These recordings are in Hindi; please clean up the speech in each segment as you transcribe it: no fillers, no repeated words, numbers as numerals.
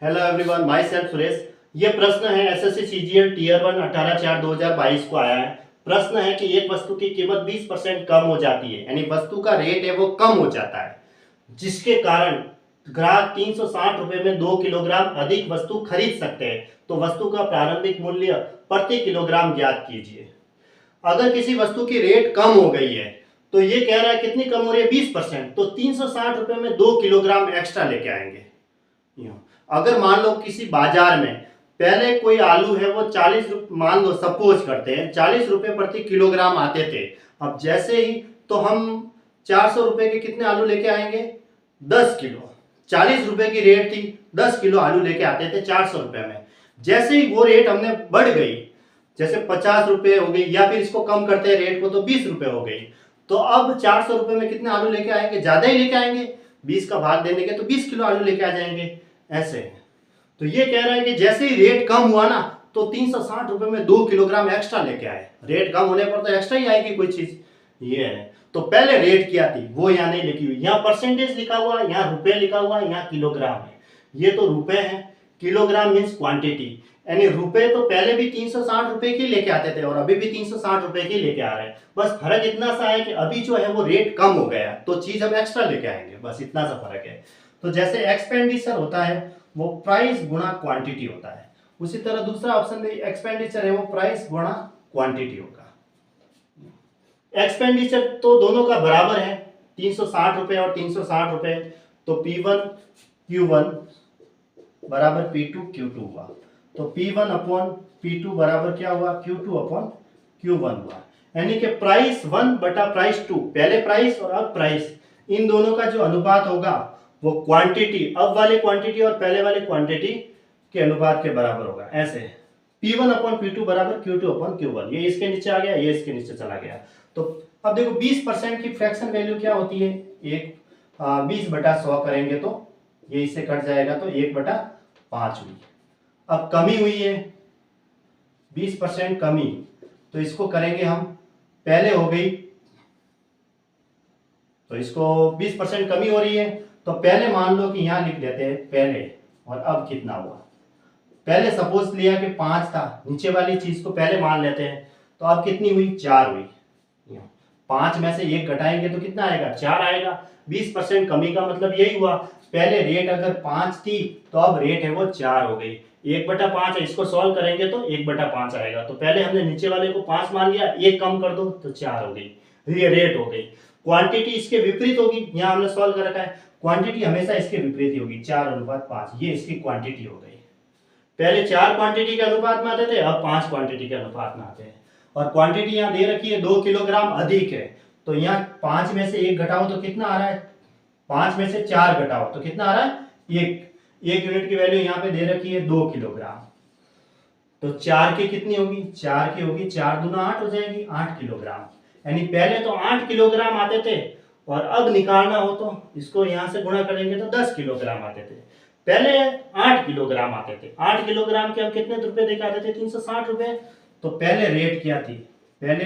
Hello everyone, my self Suresh. ये प्रश्न है एसएससी सीजीएल टीयर 1 18/4/2022 को आया है। प्रश्न है कि एक वस्तु की कीमत 20% कम हो जाती है, यानी वस्तु का रेट है वो कम हो जाता है, जिसके कारण ग्राहक 360 रुपए में 2 किलोग्राम अधिक वस्तु खरीद सकते हैं। तो वस्तु का प्रारंभिक मूल्य प्रति किलोग्राम ज्ञात कीजिए। अगर किसी वस्तु की रेट कम हो गई है तो ये कह रहा है कितनी कम हो रही है, 20%, तो 360 रुपए में 2 किलोग्राम एक्स्ट्रा लेके आएंगे। अगर मान लो किसी बाजार में पहले कोई आलू है वो 40 रुपये, मान लो सपोज करते हैं 40 रुपए प्रति किलोग्राम आते थे। अब जैसे ही तो हम 400 रुपए के कितने आलू लेके आएंगे, 10 किलो। 40 रुपए की रेट थी, 10 किलो आलू लेके आते थे 400 रुपए में। जैसे ही वो रेट हमने बढ़ गई, जैसे 50 रुपए हो गई, या फिर इसको कम करते हैं रेट को तो 20 रुपए हो गई, तो अब 400 रुपए में कितने आलू लेके आएंगे, ज्यादा ही लेके आएंगे। 20 का भाग दे देंगे तो 20 किलो आलू लेके आ जाएंगे। ऐसे तो ये कह रहा है कि जैसे ही रेट कम हुआ ना तो 360 रुपए में 2 किलोग्राम एक्स्ट्रा लेके आए। रेट कम होने पर तो एक्स्ट्रा ही आएगी कोई चीज। ये है, तो पहले रेट क्या थी वो यहाँ नहीं लिखी हुई, यहाँ परसेंटेज लिखा हुआ, यहाँ रुपए लिखा हुआ, यहाँ किलोग्राम है। ये तो रुपए है, किलोग्राम मीन्स क्वांटिटी, यानी रुपए तो पहले भी 360 रुपए की लेके आते थे और अभी भी 360 रुपए की लेके आ रहे हैं। बस फर्क इतना सा है कि अभी जो है वो रेट कम हो गया तो चीज हम एक्स्ट्रा लेके आएंगे, बस इतना सा फर्क है। तो जैसे एक्सपेंडिचर होता है वो प्राइस गुणा क्वांटिटी होता है, उसी तरह दूसरा ऑप्शन में एक्सपेंडिचर है वो प्राइस गुणा क्वांटिटी होगा। एक्सपेंडिचर तो दोनों का बराबर है, 360 रुपए और 360 रुपए, तो P1 Q1 बराबर P2 Q2 हुआ। तो P1 अपॉन P2 बराबर क्या हुआ, Q2 अपॉन Q1 हुआ। यानी कि प्राइस 1 बटा प्राइस 2, पहले प्राइस और अब प्राइस, इन दोनों का जो अनुपात होगा वो क्वांटिटी, अब वाले क्वांटिटी और पहले वाले क्वांटिटी के अनुपात के बराबर होगा। ऐसे P1 अपॉन P2 बराबर Q2 अपॉन Q1, ये इसके नीचे आ गया, ये इसके नीचे चला गया। तो अब देखो 20% की फ्रैक्शन वैल्यू क्या होती है, 20 बटा 100 करेंगे तो ये इससे कट जाएगा तो 1 बटा 5 हुई। अब कमी हुई है 20% कमी, तो इसको करेंगे हम, पहले हो गई तो इसको 20% कमी हो रही है, तो पहले मान लो कि यहां लिख देते हैं पहले, और अब कितना हुआ। पहले सपोज लिया कि 5 था, नीचे वाली चीज को पहले मान लेते हैं, तो अब कितनी हुई, 4 हुई। 5 में से 1 घटाएंगे तो कितना आएगा, 4 आएगा। 20% कमी का मतलब यही हुआ, पहले रेट अगर 5 थी तो अब रेट है वो 4 हो गई। 1 बटा 5 है, इसको सॉल्व करेंगे तो 1 बटा 5 आएगा। तो पहले हमने नीचे वाले को 5 मान लिया, 1 कम कर दो तो 4 हो गई, ये रेट हो गई। क्वांटिटी इसके विपरीत होगी, यहाँ हमने सॉल्व कर रखा है, क्वांटिटी हमेशा इसके विपरीत ही होगी, 4:5, ये इसकी क्वांटिटी हो गई। पहले 4 क्वांटिटी के अनुपात में आते थे, अब 5 क्वांटिटी के अनुपात में आते हैं। और क्वांटिटी यहाँ दे रखी है 2 किलोग्राम अधिक है, तो यहाँ 5 में से 1 घटाओ तो कितना आ रहा है, 5 में से 4 घटाओ तो कितना आ रहा है, 1 यूनिट की वैल्यू यहाँ पे दे रखी है 2 किलोग्राम। तो 4 की कितनी होगी, 4 की होगी 4 दूना 8 हो जाएगी, 8 किलोग्राम। यानी पहले तो 8 किलोग्राम आते थे और अब निकालना हो तो इसको यहां से गुणा करेंगे तो 10 किलोग्राम आते थे। पहले 8 किलोग्राम आते थे, 8 किलोग्राम के हम कितने रुपए देके आते थे, 360 रुपए। तो पहले रेट क्या थी, पहले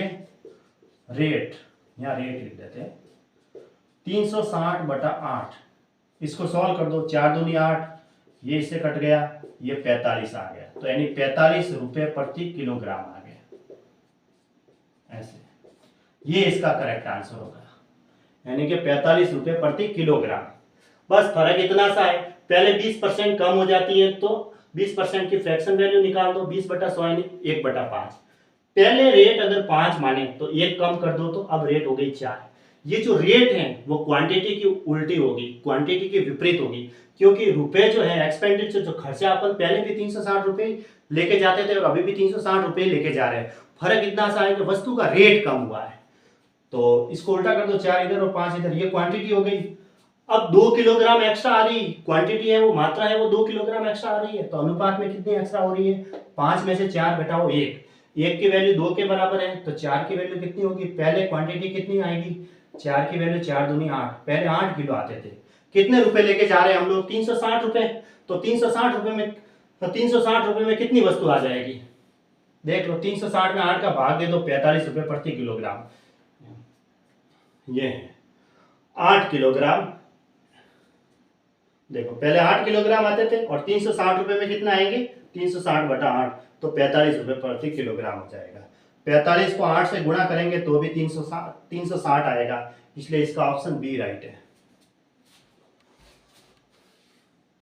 रेट, यहाँ रेट लिख देते हैं 360 बटा 8, इसको सॉल्व कर दो, 4 दूनी 8, ये इससे कट गया, ये 45 आ गया। तो यानी 45 रुपए प्रति किलोग्राम आ गया। ऐसे ये इसका करेक्ट आंसर होगा, यानी कि 45 रुपए प्रति किलोग्राम। बस फर्क इतना सा है, पहले 20% कम हो जाती है तो 20% की फ्रैक्शन वैल्यू निकाल दो, 20 बटा 100 यानी 1 बटा 5। पहले रेट अगर 5 माने तो 1 कम कर दो तो अब रेट हो गई 4। ये जो रेट है वो क्वांटिटी की उल्टी होगी, क्वांटिटी की विपरीत होगी, क्योंकि रुपए जो है एक्सपेंडिचर, जो खर्चा अपन पहले भी 360 रुपए लेके जाते थे और अभी भी 360 रुपए लेके जा रहे हैं। फर्क इतना सा है कि वस्तु का रेट कम हुआ है। तो इसको उल्टा कर दो, 4 इधर और 5 इधर, ये क्वांटिटी हो गई। अब 2 किलोग्राम एक्स्ट्रा आ रही, क्वांटिटी है वो, मात्रा है वो 2 किलोग्राम एक्स्ट्रा आ रही है, तो अनुपात में कितनी एक्स्ट्रा हो रही है, 5 में से 4 घटाओ 1, 1 की वैल्यू 2 के बराबर है, तो 4 की वैल्यू कितनी होगी, पहले क्वांटिटी कितनी आएगी, 4 की वैल्यू 4 दूनी 8, पहले 8 किलो आते थे। कितने रुपए लेके जा रहे हैं हम लोग, 360 रुपए। तो 360 रुपए में, तो 360 रुपए में कितनी वस्तु आ जाएगी, देख लो, 360 में 8 का भाग दे दो, 45 रुपए प्रति किलोग्राम। ये है 8 किलोग्राम देखो पहले 8 किलोग्राम आते थे और 360 रुपये में कितना आएंगे, 360/8, तो 45 रुपये प्रति किलोग्राम हो जाएगा। 45 को 8 से गुणा करेंगे तो भी 360 आएगा, इसलिए इसका ऑप्शन बी राइट है।